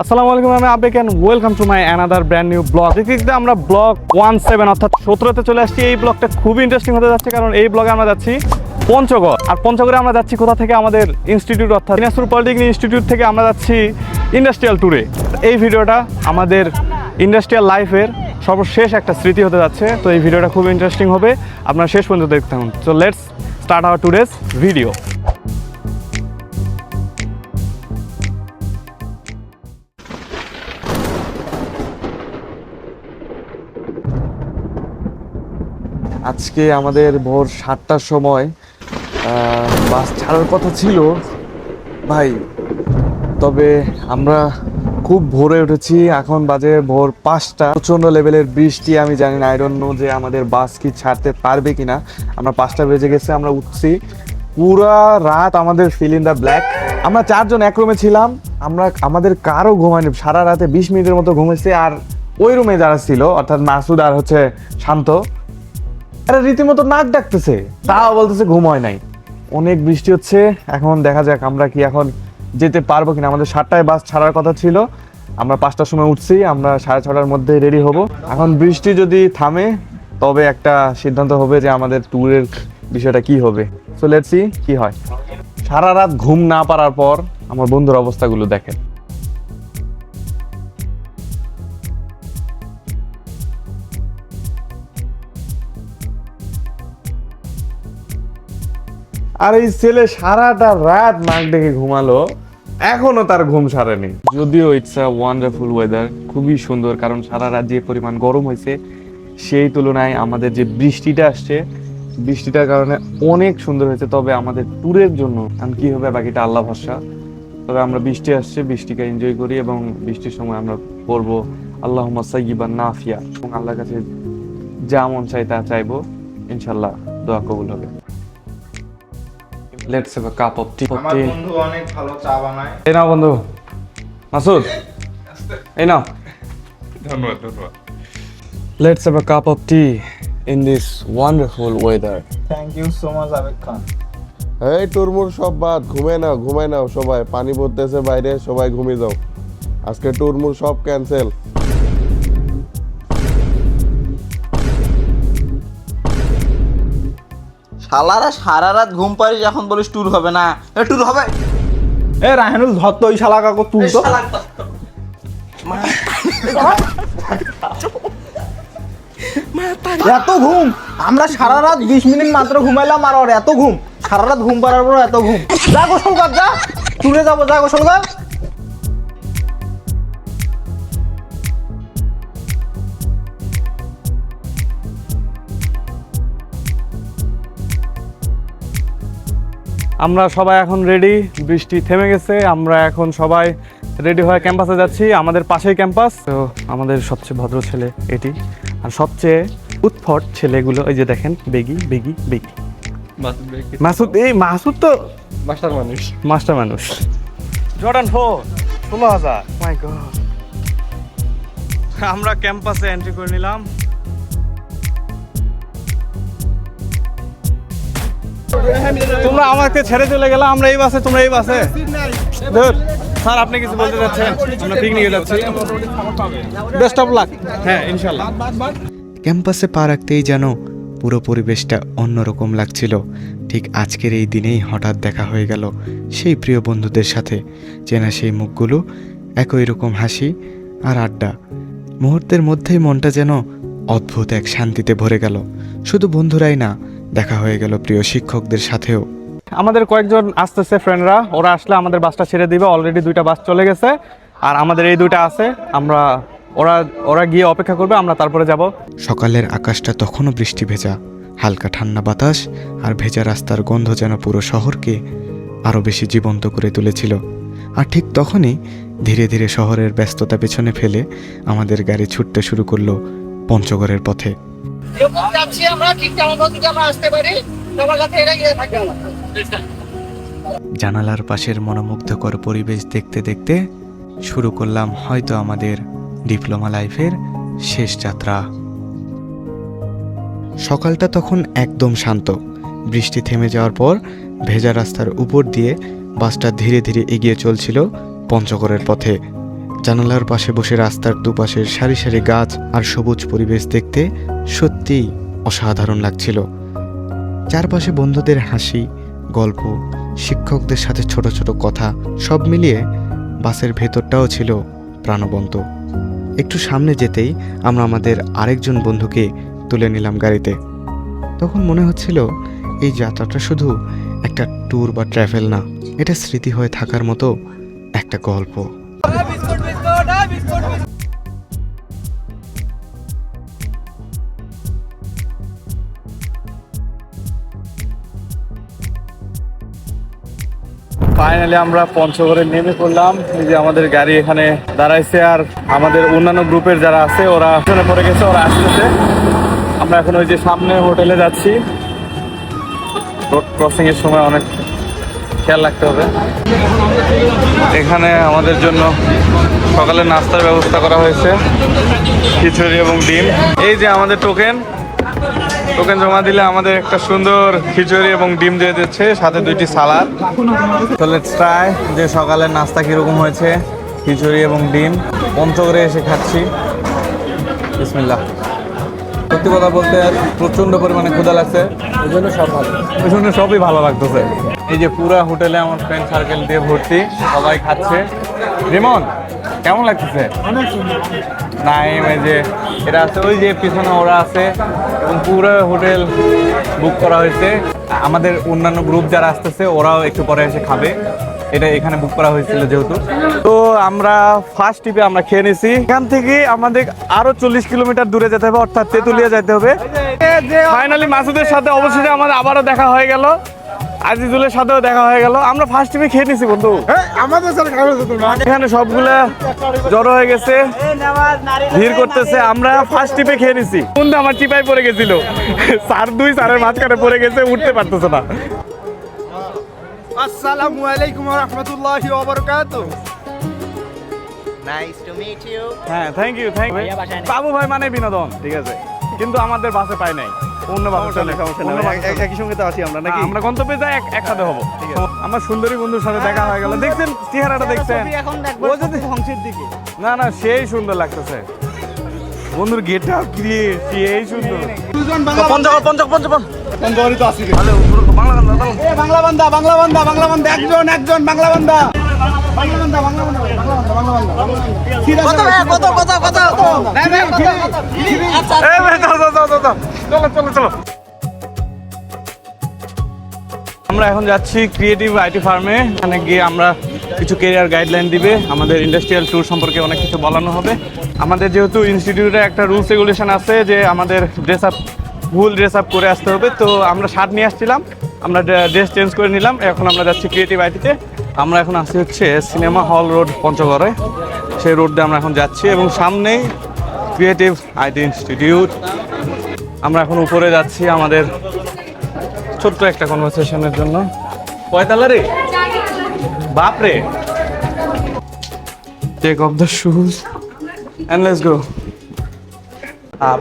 আসসালামু আলাইকুম, আমি Abek and welcome to my another brand new blog. দেখতে আমরা ব্লগ 17 অর্থাৎ 17তে চলে আসছি। এই ব্লগটা খুবই ইন্টারেস্টিং হতে যাচ্ছে, কারণ এই ব্লগে আমরা যাচ্ছি পঞ্চগড়। আর পঞ্চগড়ে আমরা যাচ্ছি কোথা থেকে? আমাদের ইনস্টিটিউট অর্থাৎ দিনাজপুর পলিটেকনিক ইনস্টিটিউট থেকে আমরা যাচ্ছি ইন্ডাস্ট্রিয়াল ট্যুরে। এই ভিডিওটা আমাদের ইন্ডাস্ট্রিয়াল লাইফের সর্বশেষ একটা স্মৃতি হতে যাচ্ছে। তো এই ভিডিওটা খুব ইন্টারেস্টিং হবে, আপনারা শেষ পর্যন্ত দেখতে থাকুন। So let's start our today's video. আজকে আমাদের ভোর 7টার সময় বাস ছাড়ার কথা ছিল ভাই, তবে আমরা খুব ভোরে উঠেছি। এখন বাজে ভোর 5টা। প্রচণ্ড লেভেলের বৃষ্টি, আমি জানি না, আই ডোন্ট নো যে আমাদের বাস কি ছাড়তে পারবে কিনা। আমরা 5টা বেজে গেছে, আমরা উঠছি। পুরা রাত আমাদের ফিল ইন দ্য ব্ল্যাক। আমরা 4 জন এক রুমে ছিলাম। আমাদের কারো ঘুমায়নি, সারা রাতে 20 মিনিটের মতো ঘুমেছে। আর ওই রুমে যারা ছিল অর্থাৎ মাসুদ আর হচ্ছে শান্ত, আরে রীতিমতো নাক ডাকতেছে, তাও বলতেছে ঘুম হয় নাই। অনেক বৃষ্টি হচ্ছে। এখন দেখা যাক আমরা কি এখন যেতে পারবো কিনা। আমাদের 7টায় বাস ছাড়ার কথা ছিল, আমরা 5টার সময় উঠছি। আমরা 6:30টার মধ্যে রেডি হব। এখন বৃষ্টি যদি থামে তবে একটা সিদ্ধান্ত হবে যে আমাদের ট্যুরের বিষয়টা কি হবে। সো লেটস সি কি হয়। সারা রাত ঘুম না পারার পর আমার বন্ধুর অবস্থাগুলো দেখেন। আর এই ছেলে সারাটা রাত নাক ডেকে ঘুমালো, এখনো তার ঘুম সারেনি। যদিও ইটস আ ওয়ান্ডারফুল ওয়েদার, খুবই সুন্দর, কারণ সারা রাত যে পরিমাণ গরম হয়েছে সেই তুলনায় আমাদের যে বৃষ্টিটা আসছে, বৃষ্টিটার কারণে অনেক সুন্দর হয়েছে। তবে আমাদের ট্যুরের জন্য আমি কি হবে বাকিটা আল্লাহ ভরসা। তবে আমরা বৃষ্টি আসছে, বৃষ্টিকে এনজয় করি এবং বৃষ্টির সময় আমরা পড়বো আল্লাহুম্মা সাইয়্যিবান নাফিয়া, এবং আল্লাহর কাছে যা মন চাই তা চাইবো, ইনশাল্লাহ দোয়া কবুল হবে। Let's have a cup of tea. আমার বন্ধু অনেক ভালো চা বানায়। এই নাও বন্ধু, মাসুদ এই নাও। ধন্যবাদ। Let's have a cup of tea in this wonderful weather. Thank you so much Abek Khan. এই টুরমুর সব বাদ, ঘুমায় নাও সবাই। পানি পড়তেছে বাইরে, সবাই ঘুমিয়ে যাও। আজকে টুরমুর সব ক্যান্সেল। শালারা সারা রাত ঘুম পারিস, এখন বলিস ট্যুর হবে না। ট্যুর হবে? এ রায়হানুল ধর তো ওই শালা কাকু তুল তো। এত ঘুম! আমরা সারা রাত 20 মিনিট মাত্র ঘুমাইলাম, আর ওর এত ঘুম। সারা রাত ঘুম পাড়ার পর এত ঘুম। যা গোসল কর, যা ট্যুরে যাবো, যা গোসল কর। আমরা সবাই এখন রেডি, বৃষ্টি থেমে গেছে। আমরা এখন সবাই রেডি হয়ে ক্যাম্পাসে যাচ্ছি। আমাদের পাশেই ক্যাম্পাস। তো আমাদের সবচেয়ে ভদ্র ছেলে এটি, আর সবচেয়ে উৎফট ছেলেগুলো এই যে দেখেন, বেগি বেগি বেগি মাসুদ। এই মাসুদ তো মাস্টার মানুষ। জর্ডান 4 16,000। মাই গড। আমরা ক্যাম্পাসে এন্ট্রি করে নিলাম। তোমরা আমাকে ছেড়ে চলে গেলে, আমরা এই বাসে, তোমরা এই বাসে। ধর স্যার, আপনি কিছু বলতে যাচ্ছেন? আমরা পিকনিকে যাচ্ছি। Best of luck. হ্যাঁ ইনশাআল্লাহ। ক্যাম্পাসে পা রাখতেই যেন পুরো পরিবেশটা অন্যরকম লাগছিল। ঠিক আজকের এই দিনেই হঠাৎ দেখা হয়ে গেল সেই প্রিয় বন্ধুদের সাথে। চেনা সেই মুখগুলো, একই রকম হাসি আর আড্ডা। মুহূর্তের মধ্যেই মনটা যেন অদ্ভুত এক শান্তিতে ভরে গেল। শুধু বন্ধুরাই না, দেখা হয়ে গেল প্রিয় শিক্ষকদের সাথেও। আমাদের কয়েকজন আসতেছে ফ্রেন্ডরা, ওরা আসলে আমাদের বাসটা ছেড়ে দিবে। অলরেডি 2টা বাস চলে গেছে, আর আমাদের এই 2টা আছে। আমরা ওরা গিয়ে অপেক্ষা করবে, আমরা তারপরে যাব। সকালের আকাশটা তখনও বৃষ্টি ভেজা, হালকা ঠান্ডা বাতাস আর ভেজা রাস্তার গন্ধ যেন পুরো শহরকে আরও বেশি জীবন্ত করে তুলেছিল। আর ঠিক তখনই ধীরে ধীরে শহরের ব্যস্ততা পেছনে ফেলে আমাদের গাড়ি ছুটতে শুরু করলো পঞ্চগড়ের পথে। জানালার পাশের মনোমুগ্ধকর পরিবেশ দেখতে দেখতে শুরু করলাম হয়তো আমাদের ডিপ্লোমা লাইফের শেষ যাত্রা। সকালটা তখন একদম শান্ত। বৃষ্টি থেমে যাওয়ার পর ভেজা রাস্তার উপর দিয়ে বাসটা ধীরে ধীরে এগিয়ে চলছিল পঞ্চগড়ের পথে। জানালার পাশে বসে রাস্তার দুপাশের সারি সারি গাছ আর সবুজ পরিবেশ দেখতে সত্যিই অসাধারণ লাগছিল। চারপাশে বন্ধুদের হাসি, গল্প, শিক্ষকদের সাথে ছোট ছোট কথা, সব মিলিয়ে বাসের ভেতরটাও ছিল প্রাণবন্ত। একটু সামনে যেতেই আমরা আমাদের আরেকজন বন্ধুকে তুলে নিলাম গাড়িতে। তখন মনে হচ্ছিল এই যাত্রাটা শুধু একটা ট্যুর বা ট্রাভেল না, এটা স্মৃতি হয়ে থাকার মতো একটা গল্প। ফাইনালি আমরা পঞ্চগড়ে নেমে পড়লাম। এই যে আমাদের গাড়ি এখানে দাঁড়াইছে, আর আমাদের অন্যান্য গ্রুপের যারা আছে ওরা পিছনে পড়ে গেছে, ওরা আসতেছে। আমরা এখন ওই যে সামনে হোটেলে যাচ্ছি। রোড ক্রসিং এর সময় অনেক খেয়াল রাখতে হবে। এখানে আমাদের জন্য সকালে নাস্তার ব্যবস্থা করা হয়েছে, খিচুড়ি এবং ডিম। এই যে আমাদের টোকেন জমা দিলে আমাদের একটা সুন্দর খিচুড়ি এবং ডিম দিয়ে দিচ্ছে, সাথে 2টি সালাদ। তো লেটস ট্রাই যে সকালের নাস্তা কিরকম হয়েছে। খিচুড়ি এবং ডিম পঞ্চগড়ে এসে খাচ্ছি। বিসমিল্লাহ। সত্যি কথা বলতে প্রচন্ড পরিমাণে ক্ষুধা লাগছে, ওই জন্য সবই ভালো লাগতেছে। এই যে পুরা হোটেলে আমার ফ্রেন্ড সার্কেল দিয়ে ভর্তি, সবাই খাচ্ছে। রিমন কেমন লাগতেছে? নাইম, এই যে এরা আছে, ওই যে পিছনে ওরা আছে, এবং পুরো হোটেল বুক করা হয়েছে। আমাদের অন্যান্য গ্রুপ যারা আসতেছে ওরাও একটু পরে এসে খাবে, এটা এখানে বুক করা হয়েছিল যেহেতু। তো আমরা ফার্স্ট ট্রিপে আমরা খেয়ে নিছি। এখান থেকে আমাদের আরো 40 কিলোমিটার দূরে যেতে হবে, অর্থাৎ তেঁতুলিয়া যেতে হবে। ফাইনালি মাসুদের সাথে অবশেষে আমাদের আবারও দেখা হয়ে গেল, আজিজুলের সাথেও দেখা হয়ে গেল। আমরা ফার্স্ট ট্রিপে খেয়ে নিছি বন্ধু, এখানে সবগুলা জড়ো হয়ে গেছে, ভিড় করতেছে। আমরা ফার্স্ট ট্রিপে খেয়ে নিছি। বন্ধু আমার চিপায় পড়ে গেছিল, স্যারের মাঝখানে পড়ে গেছে, উঠতে পারতেছে না। আসসালামু আলাইকুম ওয়া রাহমাতুল্লাহি ওয়া বারাকাতুহু। হ্যাঁ, থ্যাংক ইউ। বাবু ভাই মানে বিনোদন, ঠিক আছে, কিন্তু আমাদের বাসে পাই নাই, অন্য বাসে চলে। একই সঙ্গে তো আসি আমরা নাকি? আমরা গন্তব্যে যাই একসাথে হবো। আমার সুন্দরী বন্ধুর সাথে দেখা হয়ে গেল। দেখছেন চেহারাটা, দেখছেন? ও যদি ধ্বংসের দিকে না সেই সুন্দর লাগতেছে বন্ধুর গেটটা, সেই সুন্দর। পঞ্চগড়ই তো আসি। বাংলা বান্দা একজন বাংলা বান্দা। চলো। আমরা এখন যাচ্ছি ক্রিয়েটিভ আইটি ফার্মে। এখানে গিয়ে আমরা কিছু কেরিয়ার গাইডলাইন দিবে, আমাদের ইন্ডাস্ট্রিয়াল ট্যুর সম্পর্কে অনেক কিছু বলানো হবে। আমাদের যেহেতু ইনস্টিটিউটে একটা রুলস রেগুলেশন আছে যে আমাদের ড্রেস আপ করে আসতে হবে, তো আমরা শার্ট নিয়ে আসছিলাম, আমরা ড্রেস চেঞ্জ করে নিলাম। এখন আমরা যাচ্ছি ক্রিয়েটিভ আইটিতে। আমরা এখন আসছি হচ্ছে সিনেমা হল রোড পঞ্চগড়ে, সেই রোড দিয়ে আমরা এখন যাচ্ছি, এবং সামনেই ক্রিয়েটিভ আইটি ইনস্টিটিউট। আমরা এখন উপরে যাচ্ছি আমাদের ছোট্ট একটা কনভারসেশনের জন্য। কয়তালা রে বাপরে। Take off the shoes and let's go.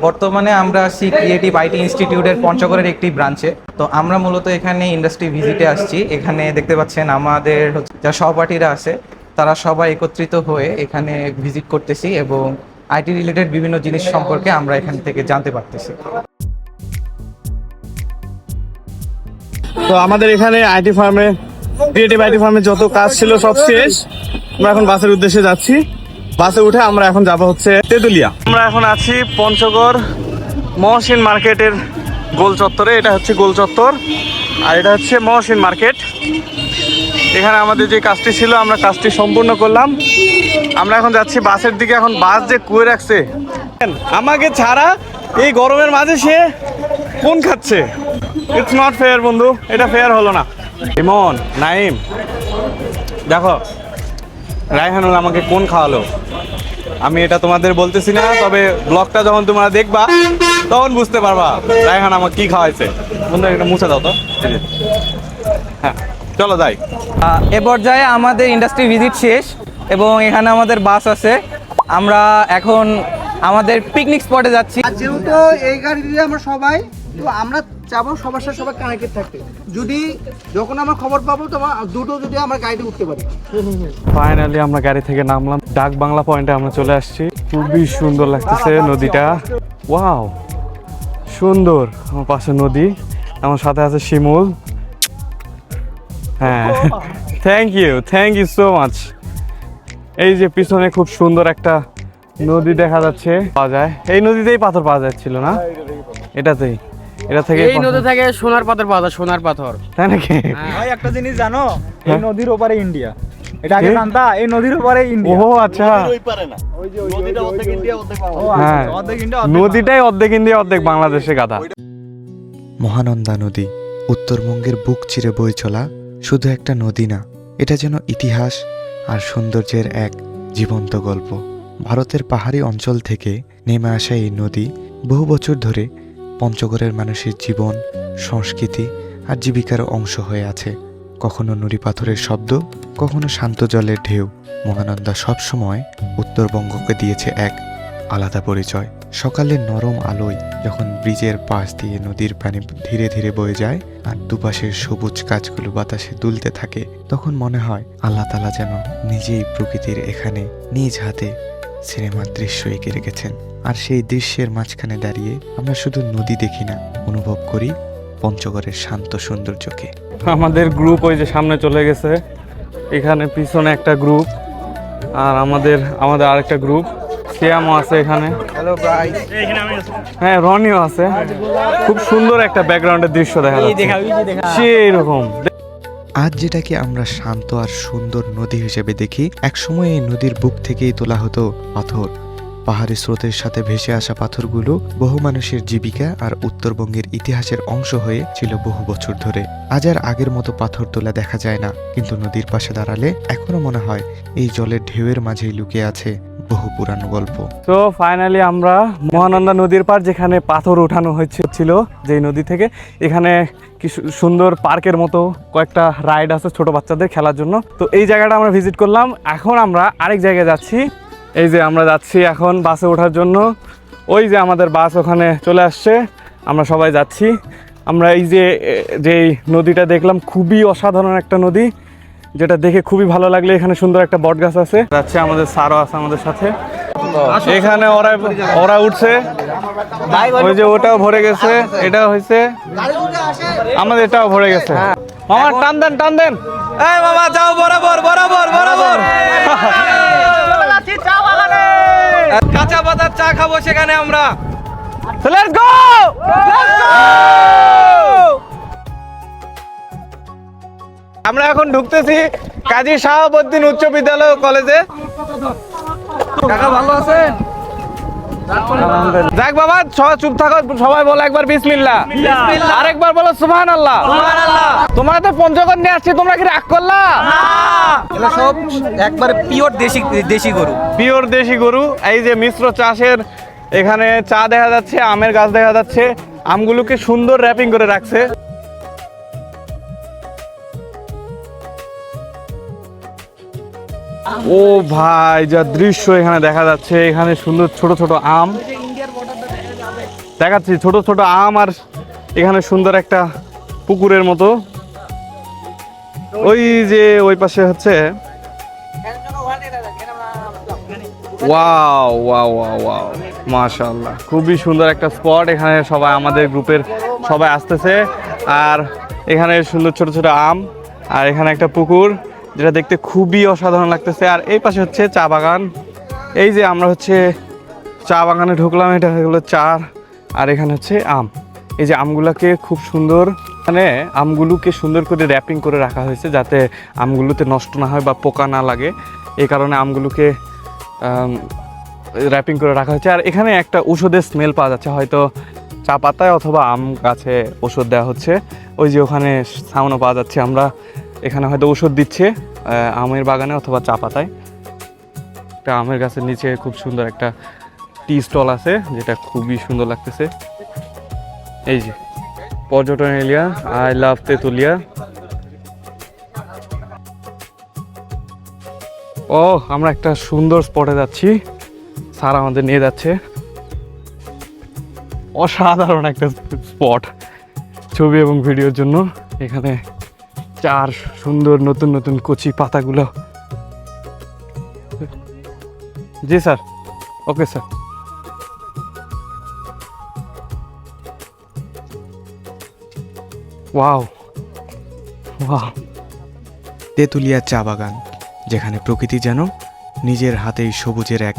বর্তমানে আমরা আছি ক্রিয়েটিভ আইটি ইনস্টিটিউটের পঞ্চগড়ের একটি ব্রাঞ্চে। তো আমরা মূলত এখানে ইন্ডাস্ট্রি ভিজিটে আসছি। এখানে দেখতে পাচ্ছেন আমাদের যা সহপাঠীরা আছে তারা সবাই একত্রিত হয়ে এখানে ভিজিট করতেছি, এবং আইটি রিলেটেড বিভিন্ন জিনিস সম্পর্কে আমরা এখান থেকে জানতে পারতেছি। তো আমাদের এখানে ক্রিয়েটিভ আইটি ফার্মে যত কাজ ছিল সব শেষ। আমরা এখন বাসের উদ্দেশ্যে যাচ্ছি। বাসে উঠে আমরা এখন যাব হচ্ছে তেঁতুলিয়া। আমরা এখন আছি পঞ্চগড় মহসিন মার্কেটের গোল চত্বরে। এটা হচ্ছে গোল চত্বর, আর এটা হচ্ছে মহসিন মার্কেট। এখানে আমাদের যে কাজটি ছিল আমরা কাজটি সম্পূর্ণ করলাম। আমরা এখন যাচ্ছি বাসের দিকে। এখন বাস যে কুয়ে রাখছে আমাকে ছাড়া এই গরমের মাঝে, সে কোন খাচ্ছে। ইটস নট ফেয়ার বন্ধু, এটা ফেয়ার হলো না। ইমন, নাইম, দেখো রায়হানুল আমাকে কোন খাওয়ালো। আমি এটা তোমাদের বলতেছি না, তবে ব্লগটা যখন তোমরা দেখবা তখন বুঝতে পারবা রায়হান আমাকে কি খাওয়াইছে। বন্ধু এটা মুছে দাও তো। হ্যাঁ, চলো যাই। এ পর্যায়ে আমাদের ইন্ডাস্ট্রি ভিজিট শেষ, এবং এখানে আমাদের বাস আছে। আমরা এখন আমাদের পিকনিক স্পটে যাচ্ছি। যেহেতু এই গাড়ি দিয়ে আমরা সবাই, তো আমরা চাবো সবার সাথে সবাই কানেক্টেড থাকতে। যদি যখন আমরা খবর পাবো তোমার দুটো যদি আমরা গাড়িতে উঠতে পারি। ফাইনালি আমরা গাড়ি থেকে নামলাম, ডাক বাংলা পয়েন্টে আমরা চলে আসছি। খুবই সুন্দর লাগতেছে নদীটা, ওয়াও সুন্দর। আমার পাশে নদী, আমার সাথে আছে শিমুল। হ্যাঁ, থ্যাংক ইউ সো মাচ। এই যে পিছনে খুব সুন্দর একটা নদী দেখা যাচ্ছে, পাওয়া যায় এই নদীতেই পাথর পাওয়া যাচ্ছিল না, এটা থেকে এই নদী থেকে সোনার পাথর পাওয়া যায়, সোনার পাথর। তাই নাকি? ভাই একটা জিনিস জানো, এই নদীর ওপারে ইন্ডিয়া। এটা আগে জানতা? এই নদীর ওপারে ইন্ডিয়া। ও আচ্ছা, হ্যাঁ নদীটাই অর্ধেক ইন্ডিয়া অর্ধেক বাংলাদেশে গাধা। মহানন্দা নদী উত্তরবঙ্গের বুক চিরে বয়ে চলা শুধু একটা নদী না, এটা যেন ইতিহাস আর সৌন্দর্যের এক জীবন্ত গল্প। ভারতের পাহাড়ি অঞ্চল থেকে নেমে আসা এই নদী বহু বছর ধরে পঞ্চগড়ের মানুষের জীবন, সংস্কৃতি আর জীবিকার অংশ হয়ে আছে। কখনো নুড়ি পাথরের শব্দ, কখনো শান্ত জলের ঢেউ। মহানন্দা সবসময় উত্তরবঙ্গকে দিয়েছে এক আলাদা পরিচয়। সকালের নরম আলোয় যখন ব্রিজের পাশ দিয়ে নদীর পানি ধীরে ধীরে বয়ে যায় আর দুপাশের সবুজ গাছগুলো বাতাসে দুলতে থাকে, তখন মনে হয় আল্লাহ তাআলা যেন নিজেই প্রকৃতির এখানে নিজ হাতে সিনেমার দৃশ্য এঁকে রেখেছেন। আর সেই দৃশ্যের মাঝখানে দাঁড়িয়ে আমরা শুধু নদী দেখি না, অনুভব করি পঞ্চগড়ের শান্ত সৌন্দর্যকে। আমাদের গ্রুপ ওই যে সামনে চলে গেছে, এখানে পিছনে একটা গ্রুপ, আর আমাদের আরেকটা গ্রুপ, সিয়ামও আছে এখানে। হ্যালো ভাই, হ্যাঁ রনিও আছে। খুব সুন্দর একটা ব্যাকগ্রাউন্ডের দৃশ্য দেখা যাচ্ছে, সেই রকম। আজ যেটাকে আমরা শান্ত আর সুন্দর নদী হিসেবে দেখি, একসময় এই নদীর বুক থেকেই তোলা হতো পাথর। পাহাড়ি স্রোতের সাথে ভেসে আসা পাথরগুলো বহু মানুষের জীবিকা আর উত্তরবঙ্গের ইতিহাসের অংশ হয়ে ছিল বহু বছর ধরে। আজ আর আগের মতো পাথর তোলা দেখা যায় না, কিন্তু নদীর পাশে দাঁড়ালে এখনো মনে হয় এই জলের ঢেউয়ের মাঝেই লুকিয়ে আছে বহু পুরানো গল্প। তো ফাইনালি আমরা মহানন্দা নদীর পার, যেখানে পাথর উঠানো হয়েছিল যেই নদী থেকে, এখানে কি সুন্দর পার্কের মতো কয়েকটা রাইড আছে ছোট বাচ্চাদের খেলার জন্য। তো এই জায়গাটা আমরা ভিজিট করলাম। এখন আমরা আরেক জায়গায় যাচ্ছি। এই যে আমরা যাচ্ছি এখন বাসে ওঠার জন্য। ওই যে আমাদের বাস ওখানে চলে আসছে, আমরা সবাই যাচ্ছি। আমরা এই যে নদীটা দেখলাম, খুবই অসাধারণ একটা নদী, যেটা দেখে খুবই ভালো লাগলো। এখানে সুন্দর একটা বট গাছ আছে, যাচ্ছে আমাদের স্যারও আছে আমাদের সাথে। এখানে ওরা উঠছে, ওই যে ওটাও ভরে গেছে, এটাও হয়েছে, আমাদের এটাও ভরে গেছে। মামা টান দেন। এই মামা যাও বরাবর। কাঁচা পাতার চা খাবো সেখানে আমরা। Let's go. আমরা এখন ঢুকতেছি কাজী শাহাবুদ্দিন উচ্চ বিদ্যালয় কলেজে। কাকা ভালো আছেন? যাক বাবা, চুপ থাকো, সবাই বলো একবার বিসমিল্লাহ, আরেকবার বলো সুবহানাল্লাহ। তোমরা তো পঞ্চগড় নিয়ে আসছি, তোমরা কি রাগ করলা? এগুলো সব একবার পিওর দেশি গরু। এই যে মিশ্র চাষের এখানে চা দেখা যাচ্ছে, আমের গাছ দেখা যাচ্ছে, আমগুলোকে সুন্দর র্যাপিং করে রাখছে। ও ভাই, যা দৃশ্য এখানে দেখা যাচ্ছে, এখানে সুন্দর ছোট ছোট আম দেখাচ্ছি, ছোট ছোট আম, আর এখানে সুন্দর একটা পুকুরের মতো। ওই যে ওই পাশে হচ্ছে, ওয়াও ওয়াও ওয়াও ওয়াও, মাশাআল্লাহ, খুবই সুন্দর একটা স্পট। এখানে সবাই আমাদের গ্রুপের সবাই আসতেছে, আর এখানে সুন্দর ছোট ছোট আম, আর এখানে একটা পুকুর, যেটা দেখতে খুবই অসাধারণ লাগতেছে। আর এই পাশে হচ্ছে চা বাগান। এই যে আমরা হচ্ছে চা বাগানে ঢুকলাম, এটা হলো চা, আর এখানে হচ্ছে আম। এই যে আমগুলোকে খুব সুন্দর, মানে আমগুলোকে সুন্দর করে র্যাপিং করে রাখা হয়েছে, যাতে আমগুলোতে নষ্ট না হয় বা পোকা না লাগে, এই কারণে আমগুলোকে র্যাপিং করে রাখা হয়েছে। আর এখানে একটা ওষুধের স্মেল পাওয়া যাচ্ছে, হয়তো চা পাতায় অথবা আম গাছে ওষুধ দেওয়া হচ্ছে। ওই যে ওখানে সাউন্ডও পাওয়া যাচ্ছে, আমরা এখানে হয়তো ওষুধ দিচ্ছে আমের বাগানে অথবা চা পাতায়। একটা আমের গাছের নিচে খুব সুন্দর একটা টি স্টল আছে, যেটা খুবই সুন্দর লাগতেছে। এই যে পর্যটন এরিয়া, আই লাভ তেতুলিয়া। ও, আমরা একটা সুন্দর স্পটে যাচ্ছি, স্যার আমাদের নিয়ে যাচ্ছে। অসাধারণ একটা স্পট, ছবি এবং ভিডিওর জন্য। এখানে চার সুন্দর নতুন নতুন কচি পাতাগুলো। জি sir, okay sir. Wow wow. Tentulia চা বাগান, যেখানে প্রকৃতি যেন নিজের হাতেই সবুজের এক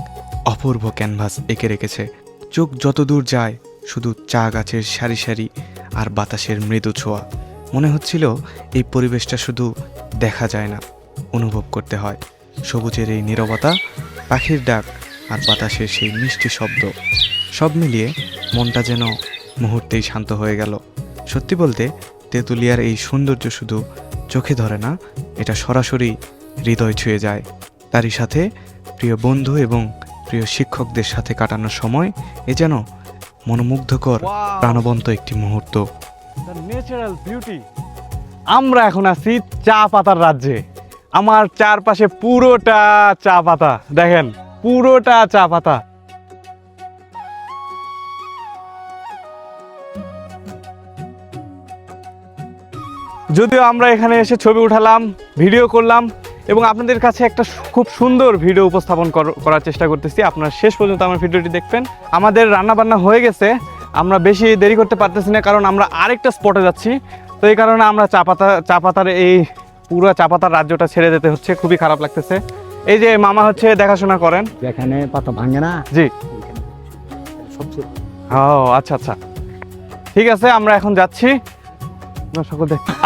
অপূর্ব ক্যানভাস এঁকে রেখেছে। চোখ যতদূর যায় শুধু চা গাছের সারি সারি আর বাতাসের মৃদু ছোঁয়া। মনে হচ্ছিল এই পরিবেশটা শুধু দেখা যায় না, অনুভব করতে হয়। সবুজের এই নীরবতা, পাখির ডাক আর বাতাসের সেই মিষ্টি শব্দ, সব মিলিয়ে মনটা যেন মুহূর্তেই শান্ত হয়ে গেল। সত্যি বলতে তেঁতুলিয়ার এই সৌন্দর্য শুধু চোখে ধরে না, এটা সরাসরি হৃদয় ছুঁয়ে যায়। তারই সাথে প্রিয় বন্ধু এবং প্রিয় শিক্ষকদের সাথে কাটানোর সময় এ যেন মনোমুগ্ধকর প্রাণবন্ত একটি মুহূর্ত। Natural beauty. আমরা এখন আছি চা পাতার রাজ্যে। আমার চারপাশে পুরোটা চা পাতা, দেখেন পুরোটা চা পাতা। যদিও আমরা এখানে এসে ছবি উঠালাম, ভিডিও করলাম এবং আপনাদের কাছে একটা খুব সুন্দর ভিডিও উপস্থাপন করার চেষ্টা করতেছি। আপনারা শেষ পর্যন্ত আমার ভিডিওটি দেখবেন। আমাদের রান্নাবান্না হয়ে গেছে, আমরা বেশি দেরি করতে পারতেছি না, কারণ আমরা আরেকটা স্পটে যাচ্ছি। তো এই কারণে আমরা চা পাতার এই পুরো চা পাতার রাজ্যটা ছেড়ে যেতে হচ্ছে, খুবই খারাপ লাগতেছে। এই যে মামা হচ্ছে দেখাশোনা করেন, যেখানে পাতা ভাঙে না। জি। ও আচ্ছা আচ্ছা, ঠিক আছে, আমরা এখন যাচ্ছি।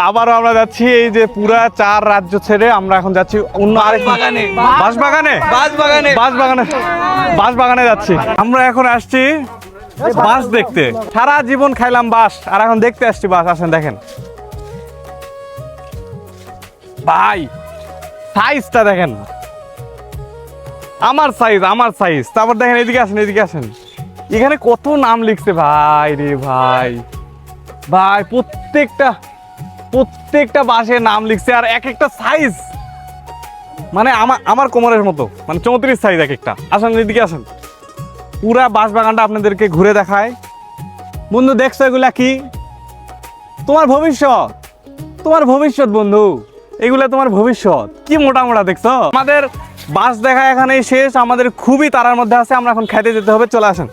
আবারও আমরা যাচ্ছি এই যে পুরা চার রাজ্য ছেড়ে আমরা এখন যাচ্ছি অন্য আরেক বাগানে, বাঁশবাগানে যাচ্ছি। আমরা এখন আসছি বাঁশ দেখতে। সারা জীবন খাইলাম বাঁশ, আর এখন দেখতে আসছি বাঁশ। আসেন দেখেন ভাই, সাইজটা দেখেন, আমার সাইজ। তারপর দেখেন এদিকে আসেন, এখানে কত নাম লিখছে ভাই রে ভাই। প্রত্যেকটা বাঁশের নাম লিখছে, আর এক একটা সাইজ মানে আমার কোমরের মতো, মানে 34 সাইজ এক একটা। আসেন এদিকে আসেন, পুরা বাঁশ বাগানটা আপনাদেরকে ঘুরে দেখায়। বন্ধু দেখছো এগুলা কি? তোমার ভবিষ্যৎ বন্ধু, এগুলা তোমার ভবিষ্যৎ। কি মোটা দেখছো? আমাদের বাঁশ দেখা এখানেই শেষ, আমাদের খুবই তাড়ার মধ্যে আছে, আমরা এখন খেতে যেতে হবে। চলে আসেন।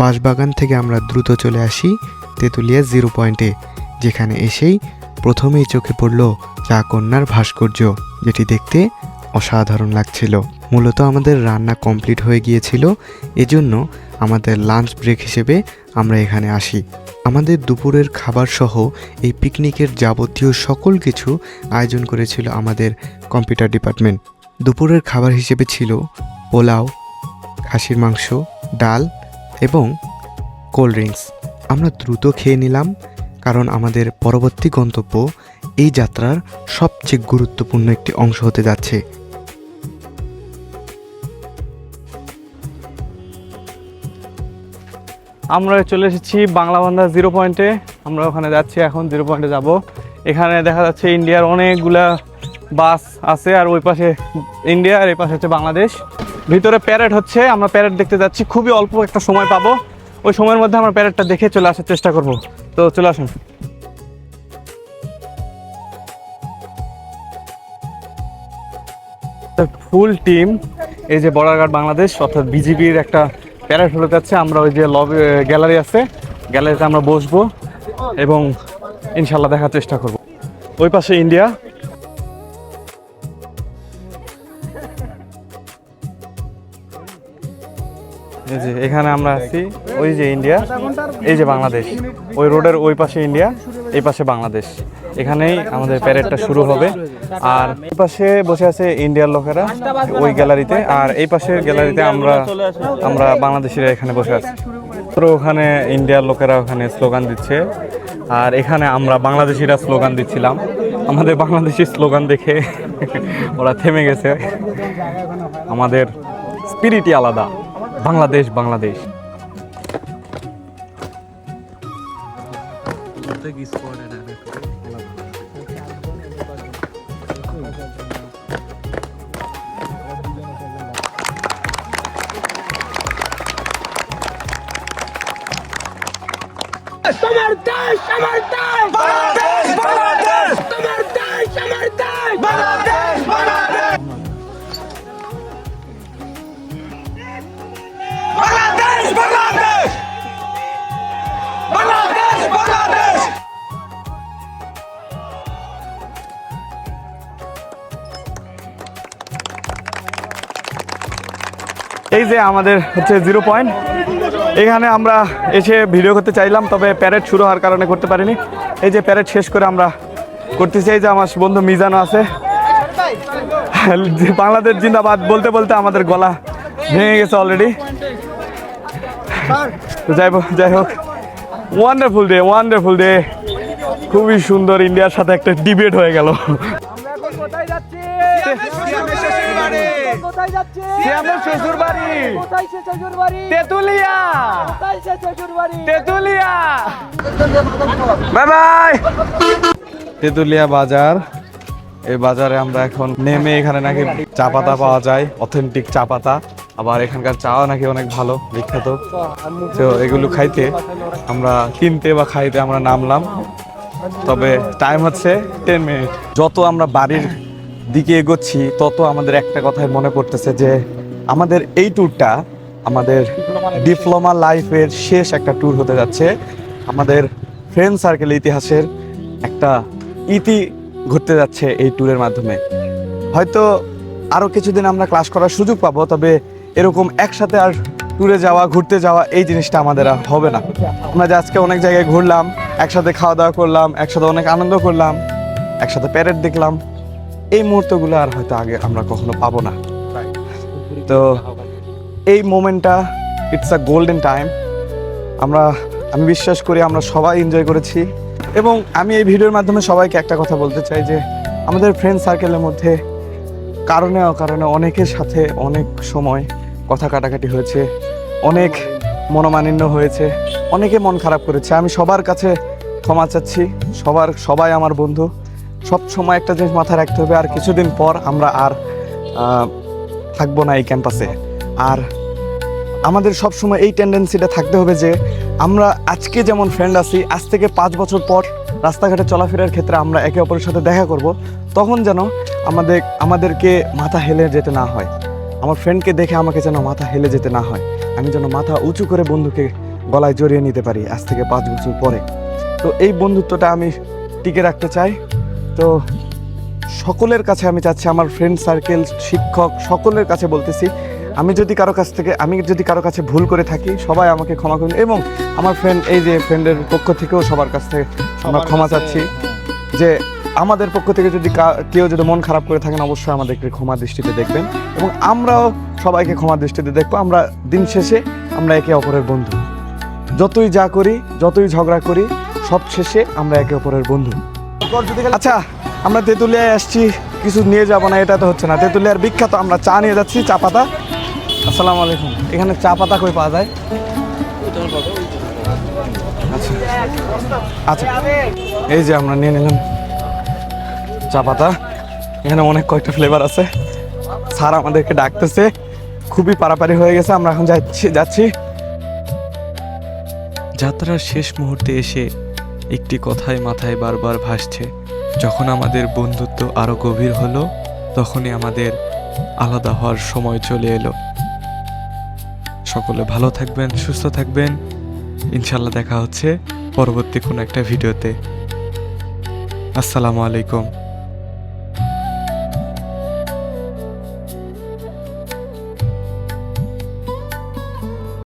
বাঁশবাগান থেকে আমরা দ্রুত চলে আসি তেঁতুলিয়া 0 পয়েন্টে, যেখানে এসেই প্রথমেই চোখে পড়ল চা কন্যার ভাস্কর্য, যেটি দেখতে অসাধারণ লাগছিল। মূলত আমাদের রান্না কমপ্লিট হয়ে গিয়েছিল, এজন্য আমাদের লাঞ্চ ব্রেক হিসেবে আমরা এখানে আসি। আমাদের দুপুরের খাবার সহ এই পিকনিকের যাবতীয় সকল কিছু আয়োজন করেছিল আমাদের কম্পিউটার ডিপার্টমেন্ট। দুপুরের খাবার হিসেবে ছিল পোলাও, খাসির মাংস, ডাল এবং কোল্ড ড্রিঙ্কস। আমরা দ্রুত খেয়ে নিলাম, কারণ আমাদের পরবর্তী গন্তব্য এই যাত্রার সবচেয়ে গুরুত্বপূর্ণ একটি অংশ হতে যাচ্ছে। আমরা চলে এসেছি বাংলাবান্ধা 0 পয়েন্টে। আমরা ওখানে যাচ্ছি, এখন 0 পয়েন্টে যাব। এখানে দেখা যাচ্ছে ইন্ডিয়ার অনেকগুলা বাস আছে, আর ওই পাশে ইন্ডিয়া আর এই পাশে হচ্ছে বাংলাদেশ। ভিতরে প্যারেড হচ্ছে, আমরা প্যারেড দেখতে যাচ্ছি। খুবই অল্প একটা সময় পাবো, ওই সময়ের মধ্যে আমরা প্যারেডটা দেখে চলে আসার চেষ্টা করব। তো চলে আসুন। ফুল টিম, এই যে বর্ডার গার্ড বাংলাদেশ অর্থাৎ বিজিবির একটা প্যারেড হতে যাচ্ছে। আমরা ওই যে লবি গ্যালারি আছে, গ্যালারিতে আমরা বসবো এবং ইনশাল্লাহ দেখার চেষ্টা করব। ওই পাশে ইন্ডিয়া, এই যে এখানে আমরা আছি। ওই যে ইন্ডিয়া, এই যে বাংলাদেশ। ওই রোডের ওই পাশে ইন্ডিয়া, এই পাশে বাংলাদেশ। এখানেই আমাদের প্যারেডটা শুরু হবে। আর এই পাশে বসে আছে ইন্ডিয়ার লোকেরা ওই গ্যালারিতে, আর এই পাশের গ্যালারিতে আমরা বাংলাদেশিরা এখানে বসে আছি। তো ওখানে ইন্ডিয়ার লোকেরা ওখানে স্লোগান দিচ্ছে, আর এখানে আমরা বাংলাদেশিরা স্লোগান দিচ্ছিলাম। আমাদের বাংলাদেশি স্লোগান দেখে ওরা থেমে গেছে। আমাদের স্পিরিটই আলাদা, বাংলাদেশ বাংলাদেশ। এই যে আমাদের হচ্ছে 0 পয়েন্ট, এখানে আমরা এসে ভিডিও করতে চাইলাম, তবে প্যারেড শুরু হওয়ার কারণে করতে পারিনি। এই যে প্যারেড শেষ করে আমরা করতেছি। এই যে আমার বন্ধু মিজানও আছে। বাংলাদেশ জিন্দাবাদ বলতে বলতে আমাদের গলা ভেঙে গেছে অলরেডি। যাই হোক, ওয়ান্ডারফুল ডে, খুবই সুন্দর। ইন্ডিয়ার সাথে একটা ডিবেট হয়ে গেল। সিয়ামের শ্বশুর বাড়ি তেতুলিয়া। Bye bye. তেতুলিয়া বাজার, এই বাজারে আমরা এখন নেমে, এখানে নাকি চা পাতা পাওয়া যায়, অথেন্টিক চা পাতা। আবার এখানকার চাও নাকি অনেক ভালো, বিখ্যাত। তো এগুলো খাইতে আমরা কিনতে বা খাইতে আমরা নামলাম। তবে টাইম হচ্ছে 10 মিনিট। যত আমরা বাড়ির দিকে এগোচ্ছি তত আমাদের একটা কথাই মনে পড়তেছে যে আমাদের এই ট্যুরটা আমাদের ডিপ্লোমা লাইফের শেষ একটা ট্যুর হতে যাচ্ছে। আমাদের ফ্রেন্ড সার্কেল ইতিহাসের একটা ইতি ঘটতে যাচ্ছে এই ট্যুরের মাধ্যমে। হয়তো আরও কিছুদিন আমরা ক্লাস করার সুযোগ পাবো, তবে এরকম একসাথে আর ট্যুরে যাওয়া, ঘুরতে যাওয়া, এই জিনিসটা আমাদের আর হবে না। আমরা যে আজকে অনেক জায়গায় ঘুরলাম, একসাথে খাওয়া দাওয়া করলাম, একসাথে অনেক আনন্দ করলাম, একসাথে প্যারেড দেখলাম, এই মুহূর্তগুলো আর হয়তো আগে আমরা কখনো পাবো না। তো এই মোমেন্টটা, ইটস আ গোল্ডেন টাইম। আমি বিশ্বাস করি আমরা সবাই এনজয় করেছি। এবং আমি এই ভিডিওর মাধ্যমে সবাইকে একটা কথা বলতে চাই যে আমাদের ফ্রেন্ড সার্কেলের মধ্যে কারণে অকারণে অনেকের সাথে অনেক সময় কথা কাটাকাটি হয়েছে, অনেক মনোমালিন্য হয়েছে, অনেকে মন খারাপ করেছে। আমি সবার কাছে ক্ষমা চাচ্ছি। সবাই আমার বন্ধু। সব সময় একটা জিনিস মাথায় রাখতে হবে, আর কিছুদিন পর আমরা আর থাকবো না এই ক্যাম্পাসে। আর আমাদের সব সময় এই টেন্ডেন্সিটা থাকতে হবে যে আমরা আজকে যেমন ফ্রেন্ড আছি, আজ থেকে 5 বছর পর রাস্তাঘাটে চলাফেরার ক্ষেত্রে আমরা একে অপরের সাথে দেখা করব, তখন যেন আমাদেরকে মাথা হেলে যেতে না হয়। আমার ফ্রেন্ডকে দেখে আমাকে যেন মাথা হেলে যেতে না হয়। আমি যেন মাথা উঁচু করে বন্ধুকে গলায় জড়িয়ে নিতে পারি আজ থেকে 5 বছর পরে। তো এই বন্ধুত্বটা আমি টিকে রাখতে চাই। তো সকলের কাছে আমি চাচ্ছি, আমার ফ্রেন্ড সার্কেল, শিক্ষক, সকলের কাছে বলতেছি, আমি যদি কারো কাছে ভুল করে থাকি সবাই আমাকে ক্ষমা করুন। এবং আমার ফ্রেন্ডের পক্ষ থেকেও সবার কাছ থেকে আমরা ক্ষমা চাচ্ছি যে আমাদের পক্ষ থেকে যদি কেউ যদি মন খারাপ করে থাকেন অবশ্যই আমাদেরকে ক্ষমা দৃষ্টিতে দেখবেন, এবং আমরাও সবাইকে ক্ষমা দৃষ্টিতে দেখবো। আমরা দিন শেষে আমরা একে অপরের বন্ধু। যতই যা করি, যতই ঝগড়া করি, সব শেষে আমরা একে অপরের বন্ধু। আচ্ছা, আমরা তেঁতুলিয়ায় আসছি, কিছু নিয়ে যাব না এটা তো হচ্ছে না। তেঁতুলিয়ার বিখ্যাত আমরা চা নিয়ে যাচ্ছি, চা পাতা। আসসালামু আলাইকুম। এখানে চা পাতা কই পাওয়া যায়? আচ্ছা আচ্ছা, এই যে আমরা নিয়ে নিলাম চা পাতা। এখানে অনেক কয়েকটা ফ্লেভার আছে। স্যার আমাদেরকে ডাকতেছে, খুবই পারাপারি হয়ে গেছে, আমরা এখন যাচ্ছি। যাত্রার শেষ মুহূর্তে এসে একটি কথাই মাথায় বারবার ভাসছে, যখন আমাদের বন্ধুত্ব আরও গভীর হলো তখনই আমাদের আলাদা হওয়ার সময় চলে এলো। সকলে ভালো থাকবেন, সুস্থ থাকবেন। ইনশাল্লাহ দেখা হচ্ছে পরবর্তী কোনো একটা ভিডিওতে। আসসালামু আলাইকুম।